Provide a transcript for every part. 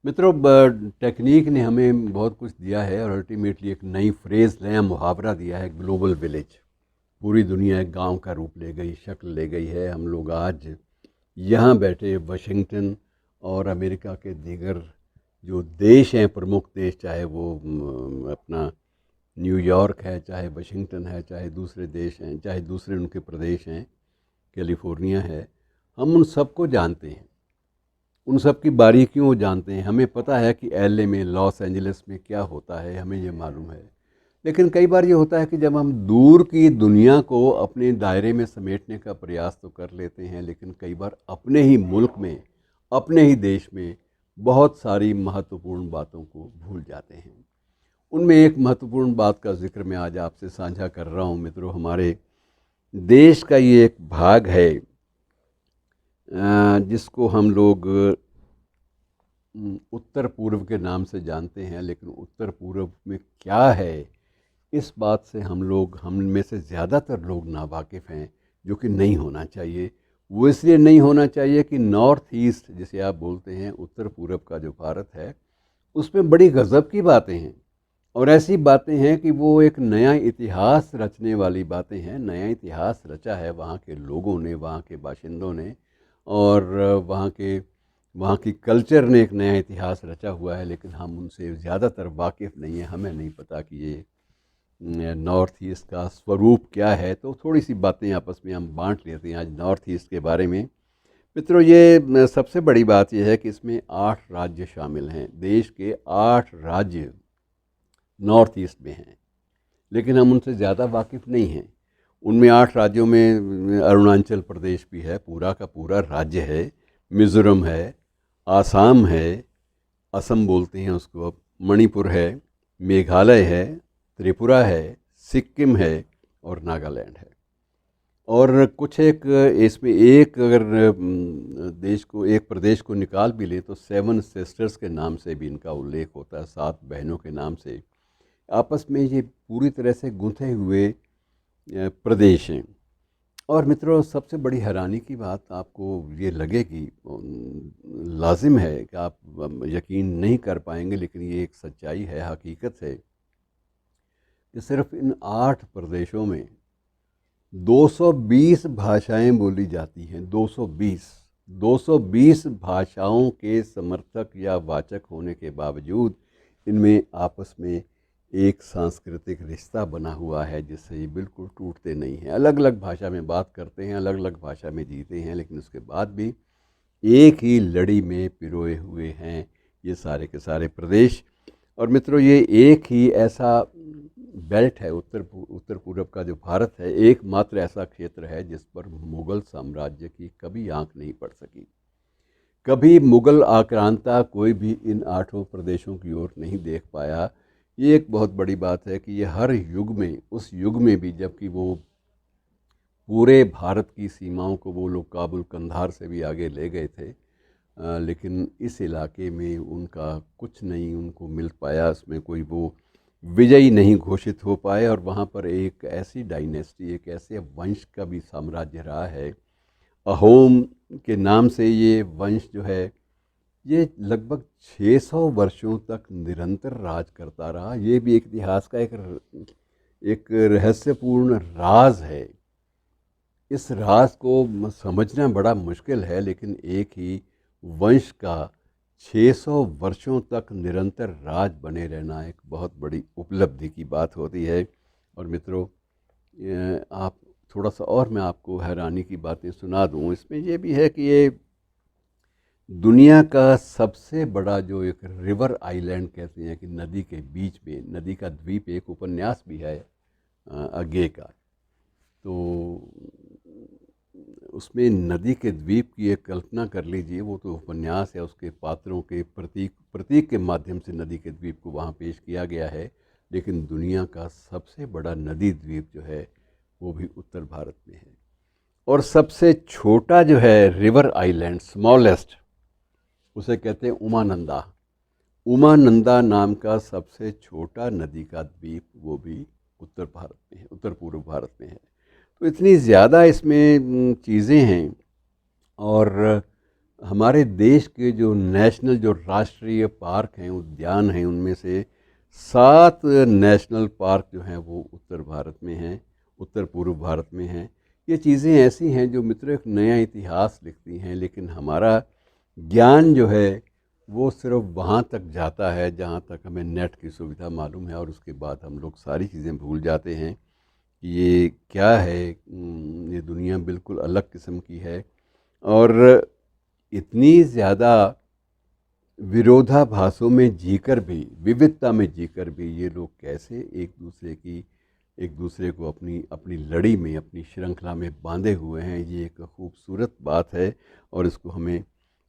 मित्रों, टेक्निक ने हमें बहुत कुछ दिया है और अल्टीमेटली एक नई फ्रेज़, नया मुहावरा दिया है, ग्लोबल विलेज। पूरी दुनिया एक गांव का रूप ले गई, शक्ल ले गई है। हम लोग आज यहाँ बैठे वाशिंगटन और अमेरिका के दीगर जो देश हैं, प्रमुख देश, चाहे वो अपना न्यूयॉर्क है, चाहे वाशिंगटन है, चाहे दूसरे देश हैं, चाहे दूसरे उनके प्रदेश हैं, कैलिफोर्निया है, हम उन सबको जानते हैं। उन सब की बारीकियों को जानते हैं। हमें पता है कि एलए में, लॉस एंजलिस में क्या होता है, हमें ये मालूम है। लेकिन कई बार ये होता है कि जब हम दूर की दुनिया को अपने दायरे में समेटने का प्रयास तो कर लेते हैं, लेकिन कई बार अपने ही मुल्क में, अपने ही देश में बहुत सारी महत्वपूर्ण बातों को भूल जाते हैं। उनमें एक महत्वपूर्ण बात का जिक्र मैं आज आपसे साझा कर रहा हूँ। मित्रों, हमारे देश का ये एक भाग है जिसको हम लोग उत्तर पूर्व के नाम से जानते हैं। लेकिन उत्तर पूर्व में क्या है, इस बात से हम में से ज़्यादातर लोग नावाकिफ़ हैं, जो कि नहीं होना चाहिए। वो इसलिए नहीं होना चाहिए कि नॉर्थ ईस्ट जिसे आप बोलते हैं, उत्तर पूरब का जो भारत है, उसमें बड़ी गज़ब की बातें हैं। और ऐसी बातें हैं कि वो एक नया इतिहास रचने वाली बातें हैं। नया इतिहास रचा है वहाँ के लोगों ने, वहाँ के बाशिंदों ने, और वहाँ की कल्चर ने एक नया इतिहास रचा हुआ है। लेकिन हम उनसे ज़्यादातर वाकिफ़ नहीं हैं। हमें नहीं पता कि ये नॉर्थ ईस्ट का स्वरूप क्या है। तो थोड़ी सी बातें आपस में हम बांट लेते हैं आज नॉर्थ ईस्ट के बारे में। मित्रों, ये सबसे बड़ी बात यह है कि इसमें 8 राज्य शामिल हैं। देश के 8 राज्य नॉर्थ ईस्ट में हैं, लेकिन हम उनसे ज़्यादा वाकिफ़ नहीं हैं। उनमें 8 राज्यों में अरुणाचल प्रदेश भी है, पूरा का पूरा राज्य है। मिज़ोरम है, आसाम है, असम बोलते हैं उसको अब, मणिपुर है, मेघालय है, त्रिपुरा है, सिक्किम है और नागालैंड है। और कुछ एक इसमें एक अगर देश को, एक प्रदेश को निकाल भी ले तो 7 सिस्टर्स के नाम से भी इनका उल्लेख होता है, 7 बहनों के नाम से। आपस में ये पूरी तरह से गुंथे हुए प्रदेश हैं। और मित्रों, सबसे बड़ी हैरानी की बात आपको ये लगेगी, लाजिम है कि आप यकीन नहीं कर पाएंगे, लेकिन ये एक सच्चाई है, हकीकत है कि सिर्फ इन 8 प्रदेशों में 220 भाषाएं बोली जाती हैं। 220 भाषाओं के समर्थक या वाचक होने के बावजूद इनमें आपस में एक सांस्कृतिक रिश्ता बना हुआ है जिससे ये बिल्कुल टूटते नहीं हैं। अलग अलग भाषा में बात करते हैं, अलग अलग भाषा में जीते हैं, लेकिन उसके बाद भी एक ही लड़ी में पिरोए हुए हैं ये सारे के सारे प्रदेश। और मित्रों, ये एक ही ऐसा बेल्ट है, उत्तर पूरब का जो भारत है, एकमात्र ऐसा क्षेत्र है जिस पर मुग़ल साम्राज्य की कभी आंख नहीं पड़ सकी। कभी मुग़ल आक्रांता कोई भी इन 8 प्रदेशों की ओर नहीं देख पाया। ये एक बहुत बड़ी बात है कि ये हर युग में, उस युग में भी जबकि वो पूरे भारत की सीमाओं को वो लोग काबुल कंधार से भी आगे ले गए थे, लेकिन इस इलाके में उनका कुछ नहीं उनको मिल पाया। उसमें कोई वो विजयी नहीं घोषित हो पाए। और वहाँ पर एक ऐसी डायनेस्टी, एक ऐसे वंश का भी साम्राज्य रहा है, अहोम के नाम से ये वंश जो है, ये लगभग 600 वर्षों तक निरंतर राज करता रहा। ये भी एक इतिहास का एक रहस्यपूर्ण राज है। इस राज को समझना बड़ा मुश्किल है, लेकिन एक ही वंश का 600 वर्षों तक निरंतर राज बने रहना एक बहुत बड़ी उपलब्धि की बात होती है। और मित्रों, आप थोड़ा सा और मैं आपको हैरानी की बातें सुना दूं। इसमें यह भी है कि ये दुनिया का सबसे बड़ा जो एक रिवर आइलैंड कहते हैं, कि नदी के बीच में, नदी का द्वीप, एक उपन्यास भी है अगे का। तो उसमें नदी के द्वीप की एक कल्पना कर लीजिए। वो तो उपन्यास है, उसके पात्रों के प्रतीक प्रतीक के माध्यम से नदी के द्वीप को वहाँ पेश किया गया है। लेकिन दुनिया का सबसे बड़ा नदी द्वीप जो है वो भी उत्तर भारत में है। और सबसे छोटा जो है रिवर आइलैंड, स्मॉलेस्ट, उसे कहते हैं उमानंदा। उमानंदा नाम का सबसे छोटा नदी का द्वीप वो भी उत्तर भारत में है, उत्तर पूर्व भारत में है। तो इतनी ज़्यादा इसमें चीज़ें हैं। और हमारे देश के जो नेशनल जो राष्ट्रीय पार्क हैं, उद्यान हैं, उनमें से 7 नेशनल पार्क जो हैं वो उत्तर भारत में हैं, उत्तर पूर्व भारत में हैं। ये चीज़ें ऐसी हैं जो मित्रों एक नया इतिहास लिखती हैं, लेकिन हमारा ज्ञान जो है वो सिर्फ वहाँ तक जाता है जहाँ तक हमें नेट की सुविधा मालूम है, और उसके बाद हम लोग सारी चीज़ें भूल जाते हैं कि ये क्या है। ये दुनिया बिल्कुल अलग किस्म की है, और इतनी ज़्यादा विरोधाभासों में जीकर भी, विविधता में जीकर भी ये लोग कैसे एक दूसरे को अपनी अपनी लड़ी में, अपनी श्रृंखला में बांधे हुए हैं, ये एक खूबसूरत बात है। और इसको हमें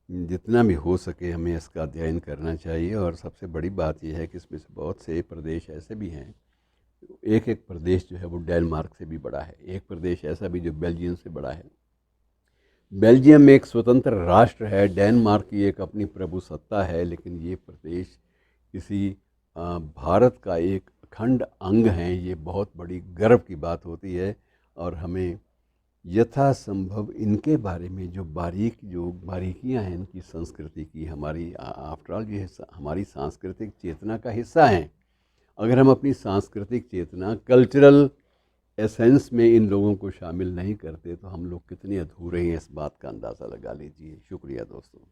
जितना भी हो सके हमें इसका अध्ययन करना चाहिए। और सबसे बड़ी बात यह है कि इसमें से बहुत से प्रदेश ऐसे भी हैं, एक एक प्रदेश जो है वो डेनमार्क से भी बड़ा है, एक प्रदेश ऐसा भी जो बेल्जियम से बड़ा है। बेल्जियम एक स्वतंत्र राष्ट्र है, डेनमार्क की एक अपनी प्रभुसत्ता है, लेकिन ये प्रदेश किसी भारत का एक अखंड अंग हैं। ये बहुत बड़ी गर्व की बात होती है, और हमें यथासंभव इनके बारे में जो बारीकियां हैं इनकी संस्कृति की, हमारी आफ्टर ऑल ये हमारी सांस्कृतिक चेतना का हिस्सा हैं। अगर हम अपनी सांस्कृतिक चेतना, कल्चरल एसेंस में इन लोगों को शामिल नहीं करते तो हम लोग कितने अधूरे हैं, इस बात का अंदाज़ा लगा लीजिए। शुक्रिया दोस्तों।